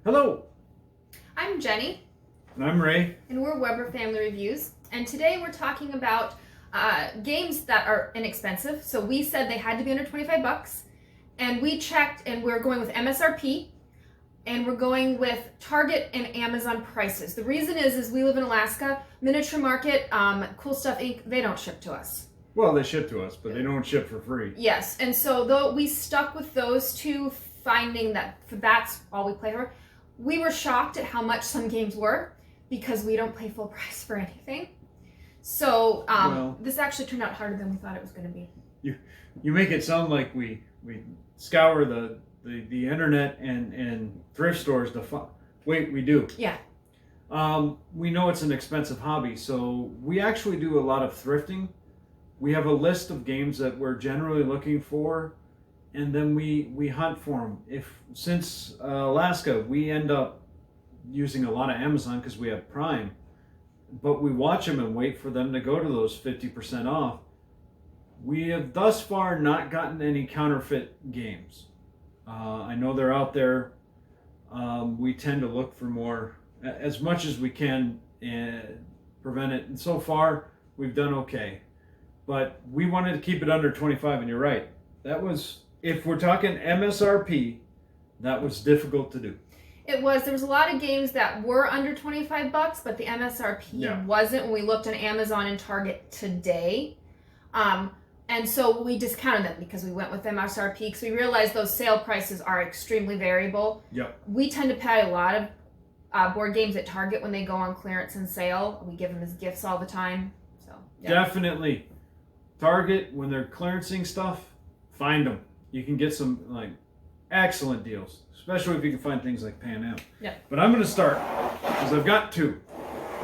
Hello, I'm Jenny, and I'm Ray. and we're Weber Family Reviews. And today we're talking about games that are inexpensive. So we said they had to be under 25 bucks, and we checked, and we're going with MSRP, and we're going with Target and Amazon prices. The reason is we live in Alaska. Miniature Market, Cool Stuff Inc., they don't ship to us. Well, they ship to us, but they don't ship for free. Yes, and so though we stuck with those two, finding that that's all we play for. We were shocked at how much some games were because we don't pay full price for anything. So this actually turned out harder than we thought it was going to be. You make it sound like we scour the internet and thrift stores to find. Wait, we do. Yeah. We know it's an expensive hobby, so we actually do a lot of thrifting. We have a list of games that we're generally looking for, and then we hunt for them. Since Alaska, we end up using a lot of Amazon because we have Prime, but we watch them and wait for them to go to those 50% off. We have thus far not gotten any counterfeit games. I know they're out there. We tend to look for more as much as we can and prevent it. And so far, we've done okay. But we wanted to keep it under 25, and you're right. That was, if we're talking MSRP, that was difficult to do. It was. There was a lot of games that were under 25 bucks, but the MSRP wasn't when we looked on Amazon and Target today. And so we discounted them because we went with MSRP because we realized those sale prices are extremely variable. Yep. We tend to pay a lot of board games at Target when they go on clearance and sale. We give them as gifts all the time. So Definitely. Target, when they're clearancing stuff, find them. You can get some excellent deals, especially if you can find things like Pan Am. Yeah. But I'm going to start because I've got two.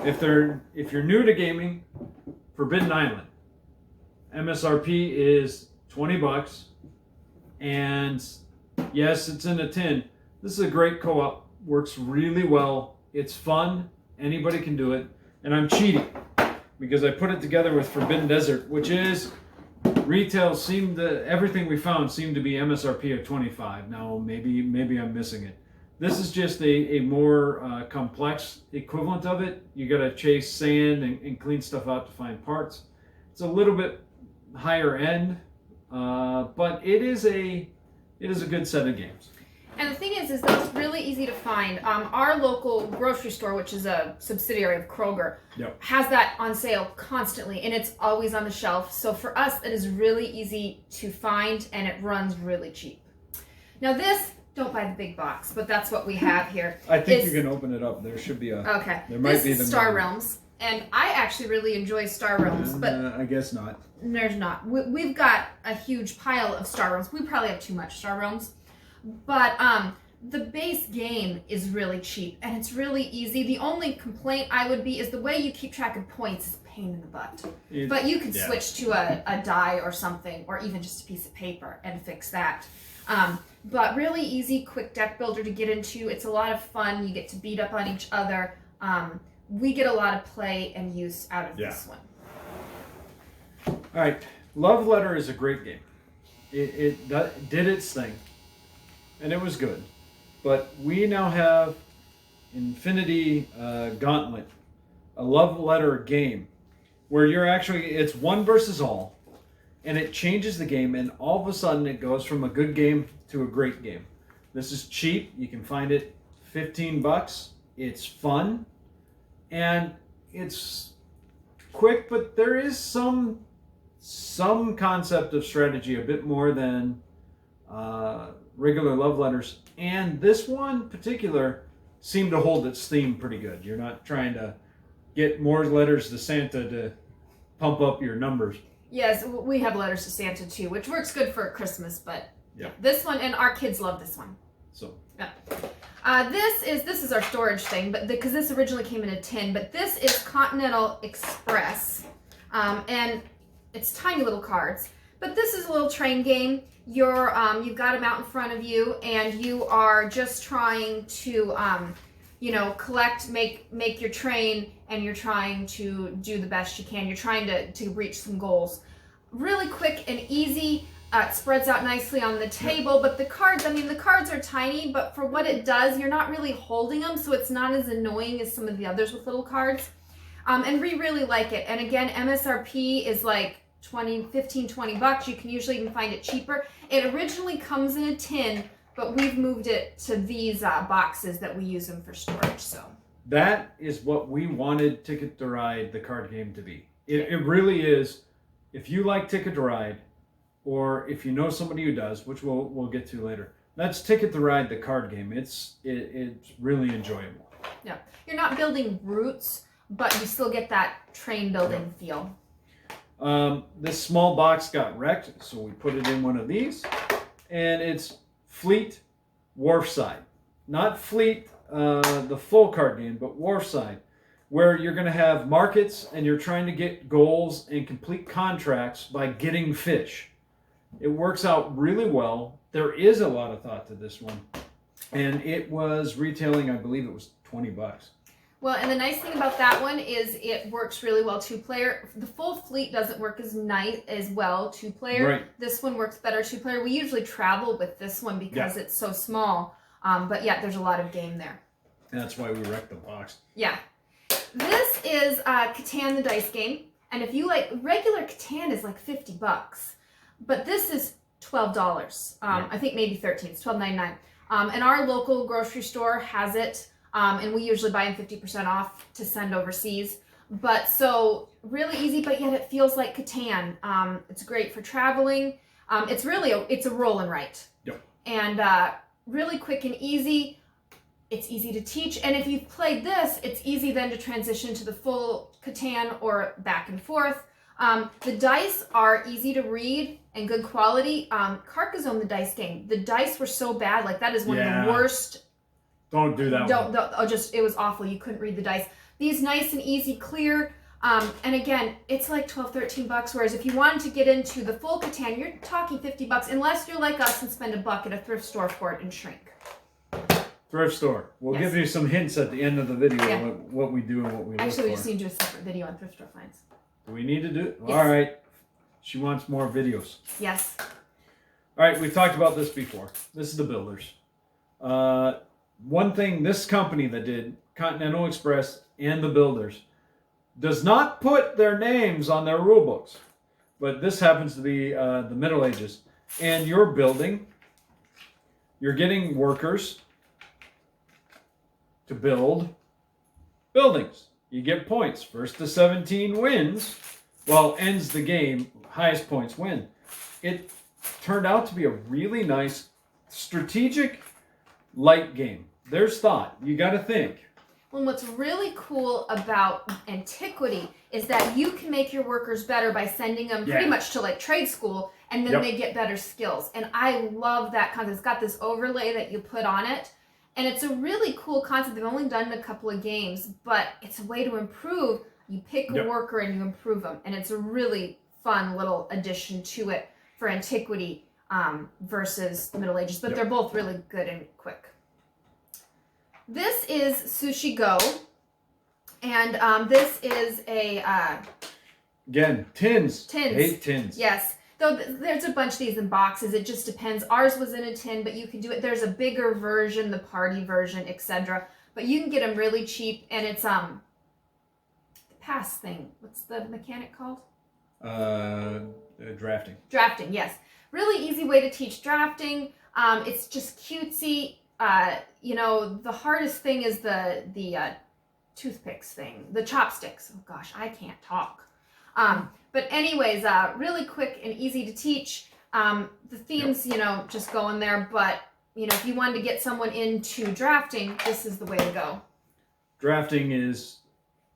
If you're new to gaming, Forbidden Island. MSRP is 20 bucks, and yes, it's in a tin. This is a great co-op. Works really well. It's fun. Anybody can do it, and I'm cheating because I put it together with Forbidden Desert, which is retail. Everything we found seemed to be MSRP of 25. Now maybe I'm missing it. This is just a more complex equivalent of it. You got to chase sand and clean stuff out to find parts. It's a little bit higher end, but it is a good set of games. And the thing is that's really easy to find. Our local grocery store, which is a subsidiary of Kroger, has that on sale constantly, and it's always on the shelf. So for us, it is really easy to find, and it runs really cheap. Now this, don't buy the big box, but that's what we have here. I think you can open it up. There should be a... Okay. There might be This is Star Realms, and I actually really enjoy Star Realms, but... I guess not. There's not. We've got a huge pile of Star Realms. We probably have too much Star Realms. But the base game is really cheap, and it's really easy. The only complaint I would be is the way you keep track of points is a pain in the butt. But you could switch to a die or something, or even just a piece of paper and fix that. But really easy, quick deck builder to get into. It's a lot of fun. You get to beat up on each other. We get a lot of play and use out of this one. All right, Love Letter is a great game. It did its thing, and it was good. But we now have Infinity Gauntlet, a Love Letter game, where it's one versus all, and it changes the game, and all of a sudden it goes from a good game to a great game. This is cheap. You can find it 15 bucks. It's fun, and it's quick, but there is some concept of strategy, a bit more than regular love letters. And this one in particular seemed to hold its theme pretty good. You're not trying to get more letters to Santa to pump up your numbers. Yes, we have letters to Santa too, which works good for Christmas, but this one, and our kids love this one. So this is our storage thing, but because this originally came in a tin, but this is Continental Express, and it's tiny little cards. But this is a little train game. You've got them out in front of you, and you are just trying to, collect, make your train, and you're trying to do the best you can. You're trying to reach some goals. Really quick and easy. It spreads out nicely on the table, but the cards, I mean, the cards are tiny, but for what it does, you're not really holding them, so it's not as annoying as some of the others with little cards. And we really like it. And again, MSRP is like 15, 20 bucks. You can usually even find it cheaper. It originally comes in a tin, but we've moved it to these boxes that we use them for storage. So that is what we wanted Ticket to Ride, the card game, to be. It really is. If you like Ticket to Ride, or if you know somebody who does, which we'll get to later, that's Ticket to Ride, the card game. It's really enjoyable. Yeah, you're not building routes, but you still get that train building feel. This small box got wrecked, so we put it in one of these, and it's Fleet Wharfside. Not Fleet, the full card game, but Wharfside, where you're going to have markets and you're trying to get goals and complete contracts by getting fish. It works out really well. There is a lot of thought to this one, and it was retailing, I believe it was 20 bucks. Well, and the nice thing about that one is it works really well two-player. The full fleet doesn't work as well two-player. Right. This one works better two-player. We usually travel with this one because it's so small. But yeah, there's a lot of game there. And that's why we wrecked the box. Yeah. This is CATAN, the dice game. And if you like, regular CATAN is like 50 bucks. But this is $12. I think maybe 13. It's $12.99. And our local grocery store has it. And we usually buy them 50% off to send overseas. But so really easy, but yet it feels like CATAN. It's great for traveling. It's a roll and write. Yep. And really quick and easy. It's easy to teach. And if you've played this, it's easy then to transition to the full CATAN or back and forth. The dice are easy to read and good quality. Carcassonne, the dice game. The dice were so bad. Like that is one of the worst. Don't do that one. It was awful. You couldn't read the dice. These nice and easy, clear. And again, it's like 12, 13 bucks. Whereas if you wanted to get into the full CATAN, you're talking 50 bucks, unless you're like us and spend $1 at a thrift store for it and shrink. Thrift store. We'll give you some hints at the end of the video what we do and what we look for. Actually, we just need to do a separate video on thrift store finds. Do we need to do it? Yes. All right. She wants more videos. Yes. All right, we've talked about this before. This is the builders. One thing this company that did, Continental Express and the builders, does not put their names on their rule books. But this happens to be the Middle Ages. And you're building, you're getting workers to build buildings. You get points. First to 17 wins. Well, ends the game. Highest points win. It turned out to be a really nice, strategic, light game. There's thought. You got to think. Well, what's really cool about Antiquity is that you can make your workers better by sending them pretty much to like trade school, and then they get better skills. And I love that concept. It's got this overlay that you put on it. And it's a really cool concept. They've only done a couple of games, but it's a way to improve. You pick a worker and you improve them. And it's a really fun little addition to it for Antiquity versus the Middle Ages. But they're both really good and quick. This is Sushi Go. And this is a... Again, tins. Tins. I hate tins. Yes. Though there's a bunch of these in boxes. It just depends. Ours was in a tin, but you can do it. There's a bigger version, the party version, etc. But you can get them really cheap, and it's the pass thing. What's the mechanic called? Drafting. Drafting, yes. Really easy way to teach drafting. It's just cutesy. The hardest thing is the toothpicks thing, the chopsticks. Oh gosh, I can't talk. But anyways, really quick and easy to teach. The themes, just go in there. But, if you wanted to get someone into drafting, this is the way to go. Drafting is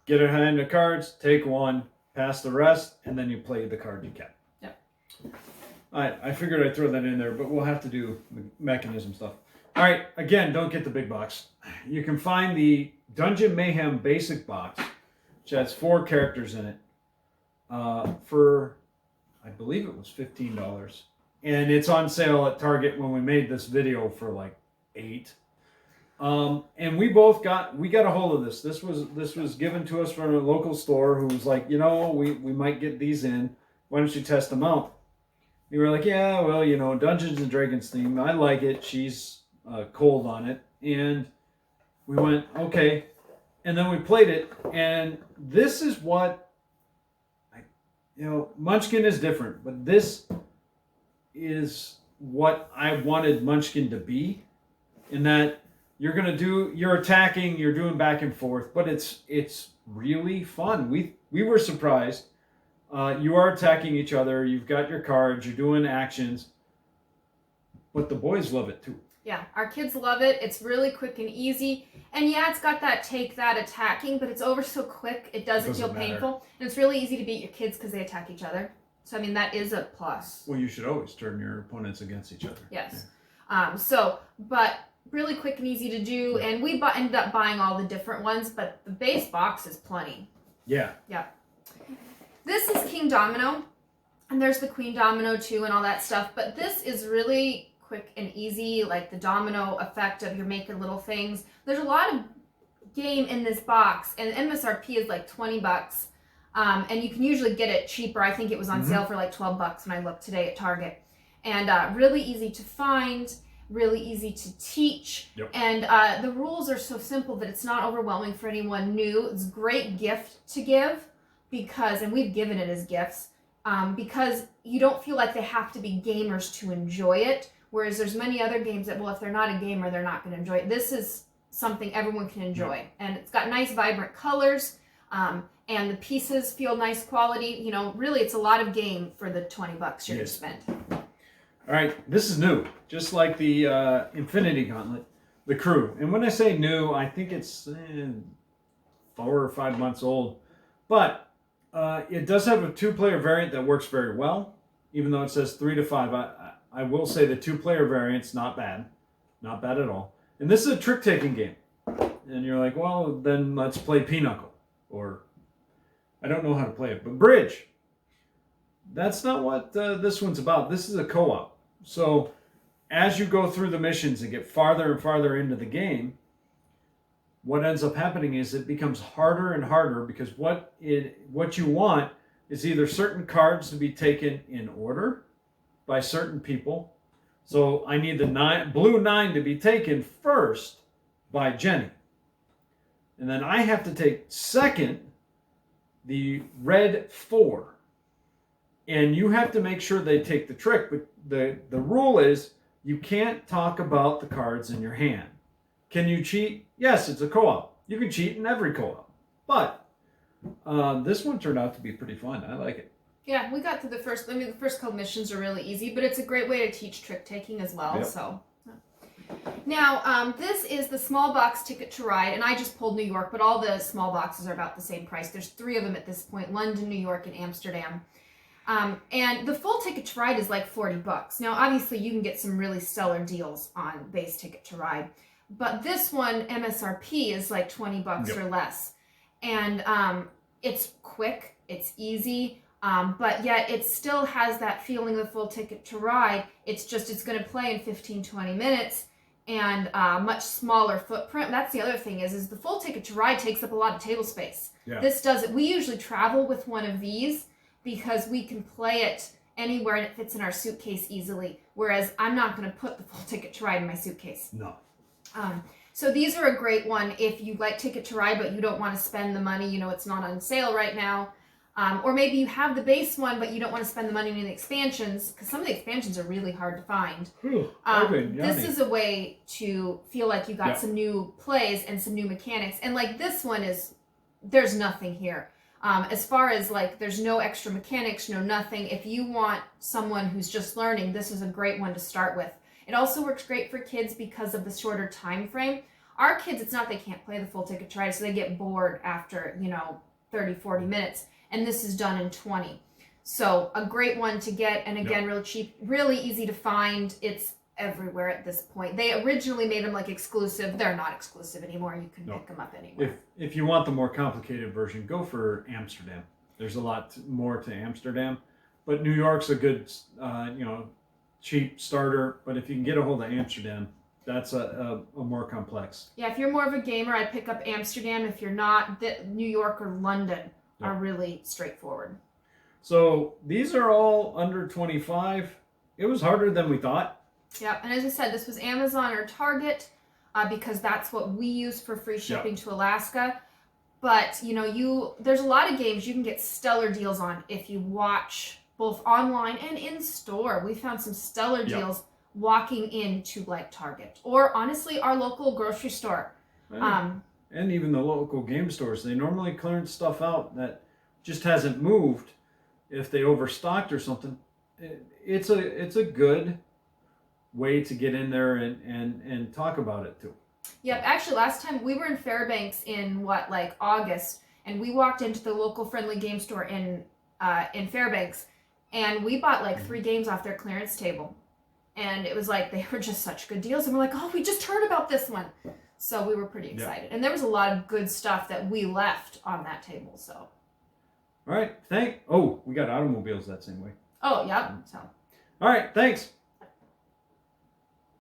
get a hand of cards, take one, pass the rest, and then you play the card you get. Yep. All right, I figured I'd throw that in there, but we'll have to do mechanism stuff. All right, again, don't get the big box. You can find the Dungeon Mayhem basic box, which has 4 characters in it. For, I believe it was $15, and it's on sale at Target when we made this video for like $8. And we got a hold of this. This was given to us from a local store who was like, we might get these in. Why don't you test them out? You were like, yeah, well, Dungeons and Dragons theme. I like it. She's cold on it. And we went, okay. And then we played it. And this is what, Munchkin is different. But this is what I wanted Munchkin to be. In that you're attacking, you're doing back and forth. But it's really fun. We were surprised. You are attacking each other. You've got your cards. You're doing actions. But the boys love it too. Yeah, our kids love it. It's really quick and easy. And yeah, it's got that take that attacking, but it's over so quick it doesn't feel painful. And it's really easy to beat your kids because they attack each other. So, I mean, that is a plus. Well, you should always turn your opponents against each other. Yes. Yeah. But really quick and easy to do. And we ended up buying all the different ones, but the base box is plenty. Yeah. Yeah. This is Kingdomino, and there's the Queen Domino too and all that stuff, but this is really quick and easy, like the domino effect of you're making little things. There's a lot of game in this box, and MSRP is like $20, and you can usually get it cheaper. I think it was on sale for like $12 when I looked today at Target. And really easy to find, really easy to teach, and the rules are so simple that it's not overwhelming for anyone new. It's a great gift to give. And we've given it as gifts, because you don't feel like they have to be gamers to enjoy it. Whereas there's many other games that, well, if they're not a gamer, they're not going to enjoy it. This is something everyone can enjoy. And it's got nice, vibrant colors, and the pieces feel nice quality. Really, it's a lot of game for the $20 you're going to spend. All right, this is new. Just like the Infinity Gauntlet, the crew. And when I say new, I think it's 4 or 5 months old. But it does have a 2-player variant that works very well, even though it says 3 to 5. I will say the 2-player variant's not bad at all. And this is a trick-taking game. And you're like, well, then let's play Pinochle, or I don't know how to play it, but Bridge. That's not what this one's about. This is a co-op. So as you go through the missions and get farther and farther into the game, what ends up happening is it becomes harder and harder, because what you want is either certain cards to be taken in order by certain people. So I need the blue 9 to be taken first by Jenny. And then I have to take second the red 4. And you have to make sure they take the trick. But the rule is you can't talk about the cards in your hand. Can you cheat? Yes, it's a co-op. You can cheat in every co-op. But this one turned out to be pretty fun. I like it. Yeah, we got to the first couple missions are really easy, but it's a great way to teach trick-taking as well. Yep. So now, this is the small box Ticket to Ride, and I just pulled New York, but all the small boxes are about the same price. There's 3 of them at this point: London, New York, and Amsterdam. And the full Ticket to Ride is like $40. Now, obviously, you can get some really stellar deals on base Ticket to Ride, but this one, MSRP, is like $20 or less. And it's quick, it's easy, but yet it still has that feeling of full Ticket to Ride. It's going to play in 15-20 minutes, and much smaller footprint. That's the other thing is the full Ticket to Ride takes up a lot of table space. Yeah. This does it. We usually travel with one of these because we can play it anywhere and it fits in our suitcase easily, whereas I'm not going to put the full Ticket to Ride in my suitcase. No. So these are a great one if you like Ticket to Ride but you don't want to spend the money, it's not on sale right now. Or maybe you have the base one but you don't want to spend the money on the expansions, because some of the expansions are really hard to find. This is a way to feel like you got some new plays and some new mechanics. And like this one there's nothing here. As far as like there's no extra mechanics, no nothing. If you want someone who's just learning, this is a great one to start with. It also works great for kids because of the shorter time frame. Our kids, it's not they can't play the full Ticket to Ride, so they get bored after, 30, 40 minutes. And this is done in 20. So a great one to get, and again, real cheap, really easy to find. It's everywhere at this point. They originally made them like exclusive. They're not exclusive anymore. You can pick them up anywhere. If you want the more complicated version, go for Amsterdam. There's a lot more to Amsterdam. But New York's a good, cheap starter, but if you can get a hold of Amsterdam, that's a more complex. Yeah, if you're more of a gamer, I'd pick up Amsterdam. If you're not, New York or London are really straightforward. So these are all under 25. it was harder than we thought. Yep, and as I said, this was Amazon or Target because that's what we use for free shipping to Alaska. But, you know, there's a lot of games you can get stellar deals on if you watch both online and in store. We found some stellar deals walking into like Target or honestly our local grocery store. And even the local game stores, they normally clearance stuff out that just hasn't moved if they overstocked or something. It's a good way to get in there and talk about it too. Yep, actually last time we were in Fairbanks in August, and we walked into the local friendly game store in Fairbanks, and we bought like 3 games off their clearance table. And it was like they were just such good deals, and we're like, oh, we just heard about this one. So we were pretty excited. And there was a lot of good stuff that we left on that table. So all right, we got automobiles that same way. Oh, yep. So all right, thanks.